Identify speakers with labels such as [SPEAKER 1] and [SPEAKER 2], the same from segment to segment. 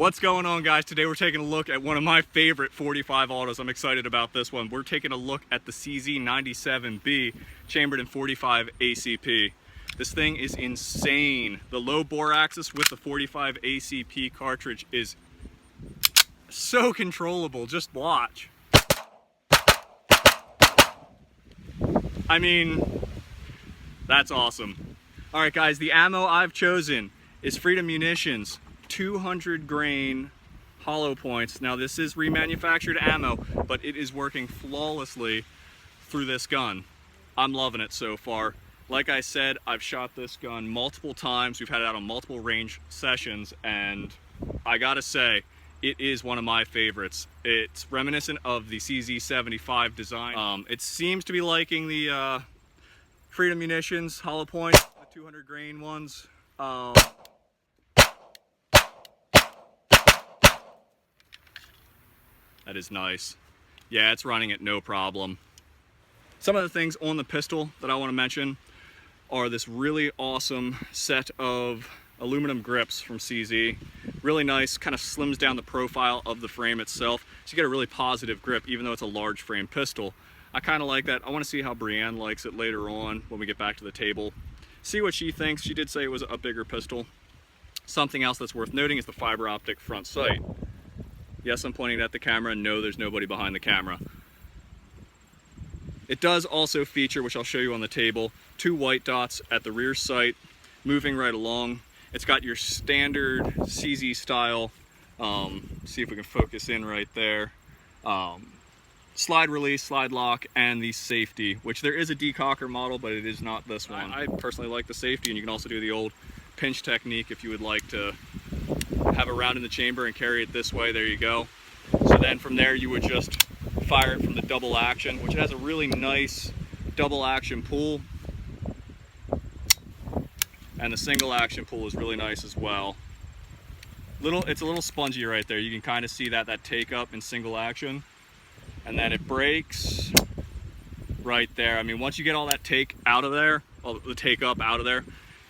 [SPEAKER 1] What's going on, guys? Today we're taking a look at one of my favorite 45 autos. I'm excited about this one. We're taking a look at the CZ97B chambered in 45 ACP. This thing is insane. The low bore axis with the 45 ACP cartridge is so controllable. Just watch. I mean, that's awesome. All right, guys, the ammo I've chosen is Freedom Munitions 200 grain hollow points. Now, this is remanufactured ammo, but it is working flawlessly through this gun. I'm loving it so far. Like I said, I've shot this gun multiple times. We've had it out on multiple range sessions, and I gotta say, it is one of my favorites. It's reminiscent of the CZ75 design. It seems to be liking the Freedom Munitions hollow point, the 200 grain ones. That is nice. Yeah, it's running it no problem. Some of the things on the pistol that I want to mention are this really awesome set of aluminum grips from CZ. Really nice, kind of slims down the profile of the frame itself, so you get a really positive grip even though it's a large frame pistol. I kind of like that. I want to see how Brienne likes it later on when we get back to the table. See what she thinks. She did say it was a bigger pistol. Something else that's worth noting is the fiber optic front sight. Yes, I'm pointing at the camera, and no, there's nobody behind the camera. It does also feature, which I'll show you on the table, 2 white dots at the rear sight, moving right along. It's got your standard CZ style, see if we can focus in right there, slide release, slide lock, and the safety, which there is a decocker model, but it is not this one. I personally like the safety, and you can also do the old pinch technique if you would like to have a round in the chamber and carry it this way. There you go. So then from there you would just fire it from the double action, which has a really nice double action pull, and the single action pull is really nice as well. It's a little spongy right there. You can kind of see that take up in single action, and then it breaks right there. I mean, once you get all that take out of there, all the take up out of there,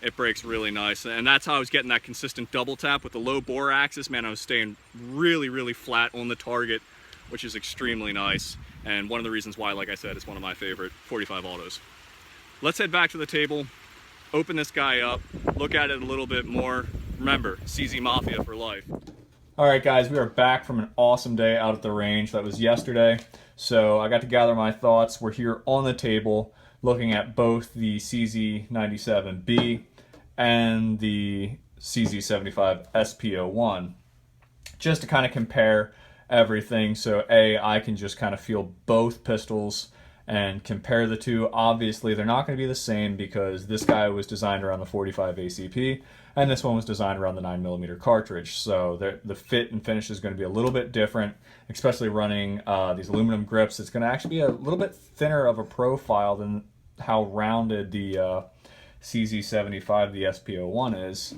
[SPEAKER 1] it breaks really nice. And that's how I was getting that consistent double tap with the low bore axis. Man, I was staying really flat on the target, which is extremely nice. And one of the reasons why, like I said, it's one of my favorite 45 autos. Let's head back to the table, open this guy up, look at it a little bit more. Remember, CZ Mafia for life. All right, guys, we are back from an awesome day out at the range. That was yesterday. So I got to gather my thoughts. We're here on the table looking at both the CZ97B and the CZ75 SP01, just to kind of compare everything. So I can just kind of feel both pistols and compare the two. Obviously, they're not going to be the same because this guy was designed around the 45 ACP and this one was designed around the 9mm cartridge. So the fit and finish is going to be a little bit different, especially running these aluminum grips. It's going to actually be a little bit thinner of a profile than how rounded the CZ75, the SP01 is.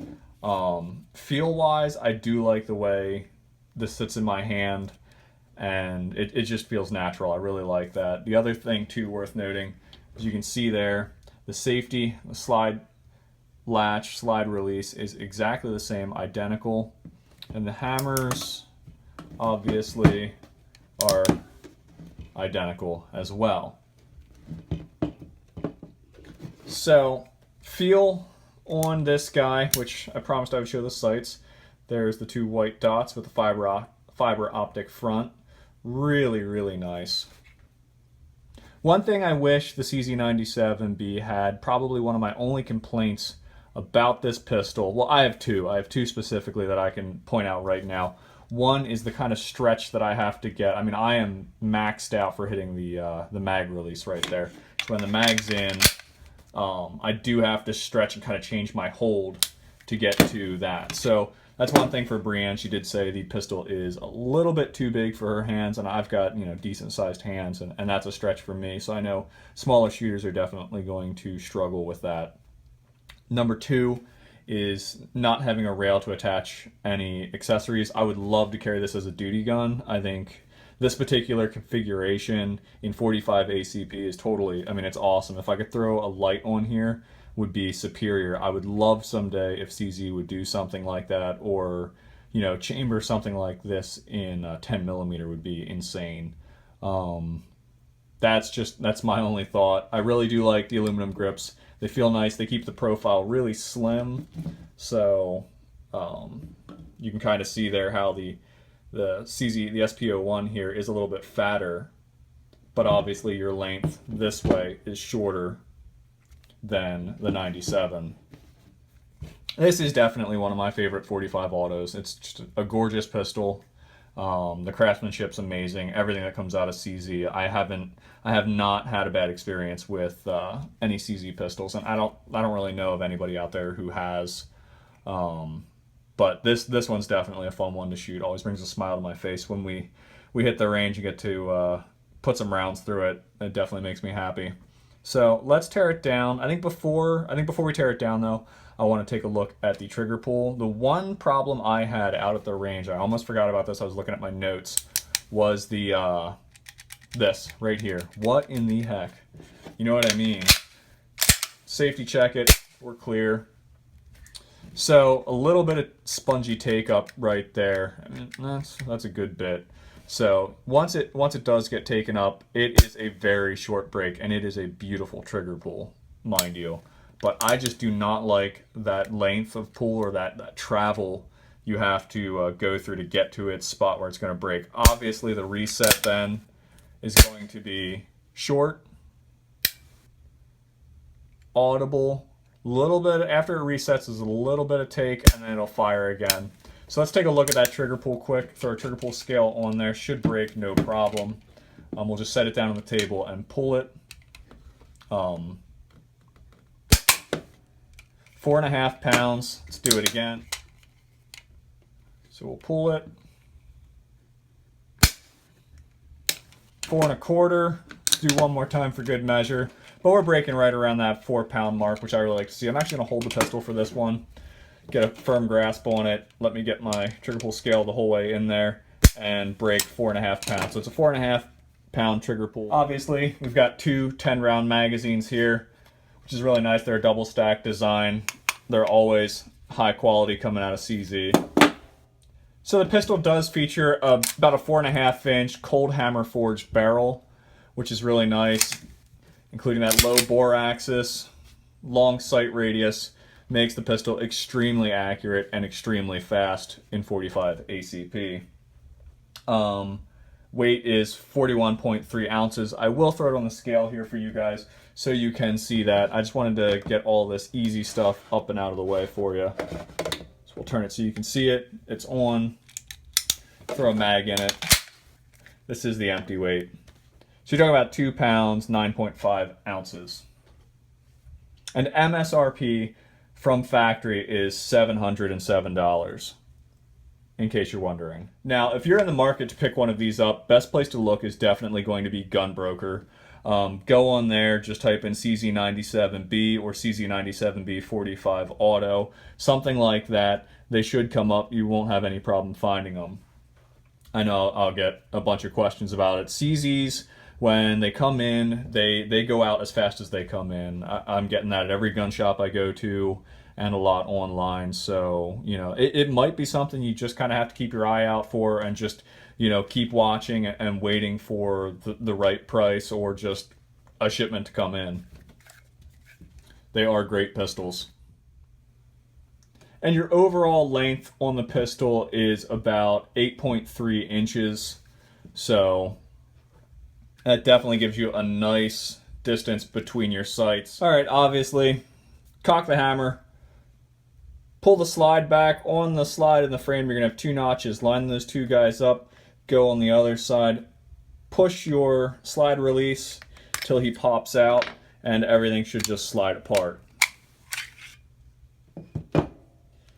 [SPEAKER 1] Feel-wise, I do like the way this sits in my hand, and it just feels natural. I really like that. The other thing, too, worth noting, as you can see there, the safety, the slide latch, slide release is exactly the same, identical. And the hammers, obviously, are identical as well. So, feel on this guy, which I promised I would show the sights. There's the 2 white dots with the fiber optic front. Really nice. One thing I wish the CZ97B had, probably one of my only complaints about this pistol, well, I have two. I have two specifically that I can point out right now. One is the kind of stretch that I have to get. I mean, I am maxed out for hitting the mag release right there. So when the mag's in, I do have to stretch and kind of change my hold to get to that. So that's one thing for Brienne. She did say the pistol is a little bit too big for her hands, and I've got, decent sized hands, and that's a stretch for me. So I know smaller shooters are definitely going to struggle with that. Number 2 is not having a rail to attach any accessories. I would love to carry this as a duty gun. I think this particular configuration in 45 ACP is totally, it's awesome. If I could throw a light on here, would be superior. I would love someday if CZ would do something like that, or chamber something like this in 10 millimeter would be insane. That's my only thought. I really do like the aluminum grips. They feel nice. They keep the profile really slim, so you can kind of see there how the SP01 here is a little bit fatter, but obviously your length this way is shorter than the 97. This is definitely one of my favorite 45 autos. It's just a gorgeous pistol. The craftsmanship's amazing. Everything that comes out of CZ, I have not had a bad experience with any CZ pistols, and I don't really know of anybody out there who has. But this one's definitely a fun one to shoot. Always brings a smile to my face when we hit the range and get to put some rounds through it. It definitely makes me happy. So let's tear it down. I think before we tear it down though, I want to take a look at the trigger pull. The one problem I had out at the range, I almost forgot about this, I was looking at my notes, was the this right here. What in the heck? You know what I mean? Safety check it, we're clear. So a little bit of spongy take up right there. I mean, that's a good bit. So once it does get taken up, it is a very short break, and it is a beautiful trigger pull, mind you. But I just do not like that length of pull, or that travel you have to go through to get to its spot where it's going to break. Obviously the reset then is going to be short, audible, little bit after it resets is a little bit of take, and then it'll fire again. So let's take a look at that trigger pull quick. Throw a trigger pull scale on there. Should break no problem. We'll just set it down on the table and pull it. 4.5 pounds. Let's do it again. So we'll pull it. 4.25. Let's do one more time for good measure. But we're breaking right around that 4-pound mark, which I really like to see. I'm actually going to hold the pistol for this one, get a firm grasp on it, let me get my trigger pull scale the whole way in there, and break 4.5 pounds. So it's a 4.5 pound trigger pull. Obviously, we've got two 10-round magazines here, which is really nice. They're a double stack design. They're always high quality coming out of CZ. So the pistol does feature about a 4.5-inch cold hammer forged barrel, which is really nice, including that low bore axis, long sight radius, makes the pistol extremely accurate and extremely fast in 45 ACP. Weight is 41.3 ounces. I will throw it on the scale here for you guys so you can see that. I just wanted to get all this easy stuff up and out of the way for you. So we'll turn it so you can see it. It's on. Throw a mag in it. This is the empty weight. So you're talking about 2 pounds, 9.5 ounces. And MSRP from factory is $707, in case you're wondering. Now, if you're in the market to pick one of these up, best place to look is definitely going to be Gunbroker. Go on there, just type in CZ97B or CZ97B 45 Auto, something like that. They should come up. You won't have any problem finding them. I know I'll get a bunch of questions about it. CZs, when they come in, they go out as fast as they come in. I'm getting that at every gun shop I go to, and a lot online. So, it might be something you just kind of have to keep your eye out for, and just, keep watching and waiting for the right price, or just a shipment to come in. They are great pistols. And your overall length on the pistol is about 8.3 inches. So that definitely gives you a nice distance between your sights. All right, obviously, cock the hammer, pull the slide back. On the slide in the frame, you're gonna have 2 notches. Line those 2 guys up, go on the other side, push your slide release till he pops out, and everything should just slide apart.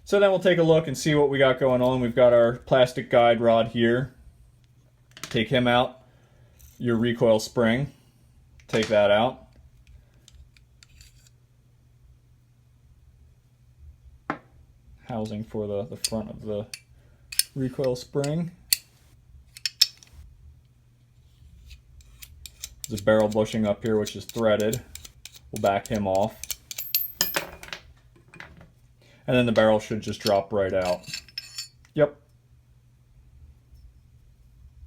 [SPEAKER 1] So then we'll take a look and see what we got going on. We've got our plastic guide rod here. Take him out. Your recoil spring, take that out. Housing for the front of the recoil spring. There's a barrel bushing up here which is threaded. We'll back him off. And then the barrel should just drop right out. Yep,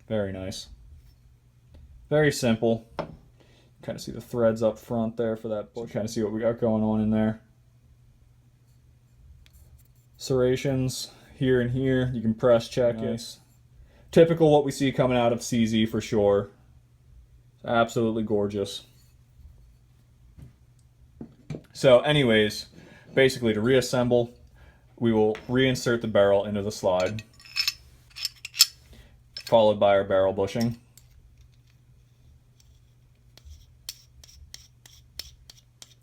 [SPEAKER 1] Very nice. Very simple. Kind of see the threads up front there for that bush. Kind of see what we got going on in there. Serrations here and here. You can press check it. Typical what we see coming out of CZ for sure. Absolutely gorgeous. So anyways, basically to reassemble, we will reinsert the barrel into the slide, followed by our barrel bushing.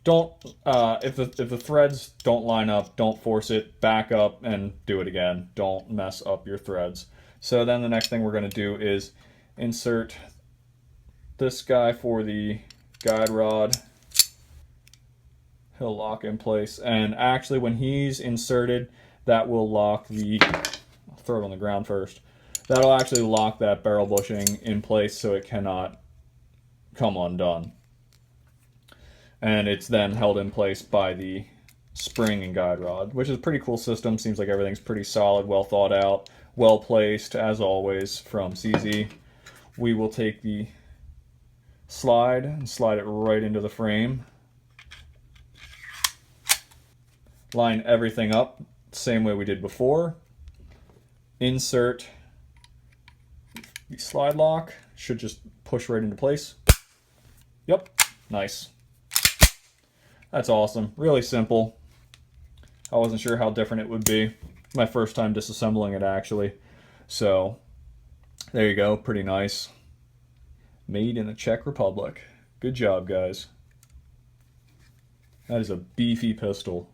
[SPEAKER 1] Don't, if the threads don't line up, don't force it, back up and do it again. Don't mess up your threads. So then the next thing we're going to do is insert this guy for the guide rod. He'll lock in place, and actually when he's inserted, that will lock the, I'll throw it on the ground first, that'll actually lock that barrel bushing in place so it cannot come undone. And it's then held in place by the spring and guide rod, which is a pretty cool system. Seems like everything's pretty solid, well thought out, well placed, as always, from CZ. We will take the slide and slide it right into the frame. Line everything up same way we did before. Insert the slide lock. Should just push right into place. Yep, nice. That's awesome. Really simple. I wasn't sure how different it would be. My first time disassembling it, actually. So there you go. Pretty nice. Made in the Czech Republic. Good job, guys. That is a beefy pistol.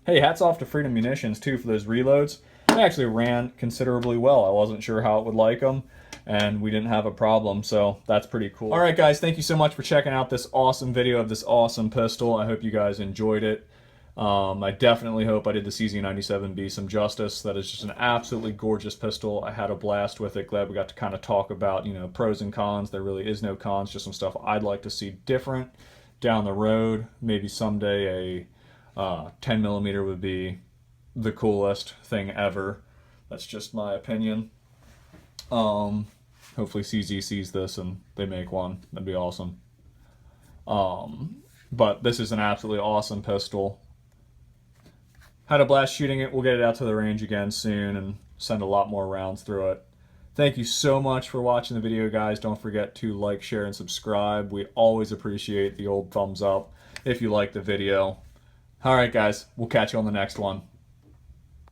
[SPEAKER 1] Hey, hats off to Freedom Munitions, too, for those reloads. They actually ran considerably well. I wasn't sure how it would like them, and we didn't have a problem, so that's pretty cool. Alright guys, thank you so much for checking out this awesome video of this awesome pistol. I hope you guys enjoyed it. I definitely hope I did the CZ97B some justice. That is just an absolutely gorgeous pistol. I had a blast with it. Glad we got to kind of talk about, you know, pros and cons. There really is no cons, just some stuff I'd like to see different down the road. Maybe someday a 10mm would be the coolest thing ever. That's just my opinion. Hopefully CZ sees this and they make one. That'd be awesome. But this is an absolutely awesome pistol. Had a blast shooting it. We'll get it out to the range again soon and send a lot more rounds through it. Thank you so much for watching the video, guys. Don't forget to like, share, and subscribe. We always appreciate the old thumbs up if you like the video. Alright guys, we'll catch you on the next one.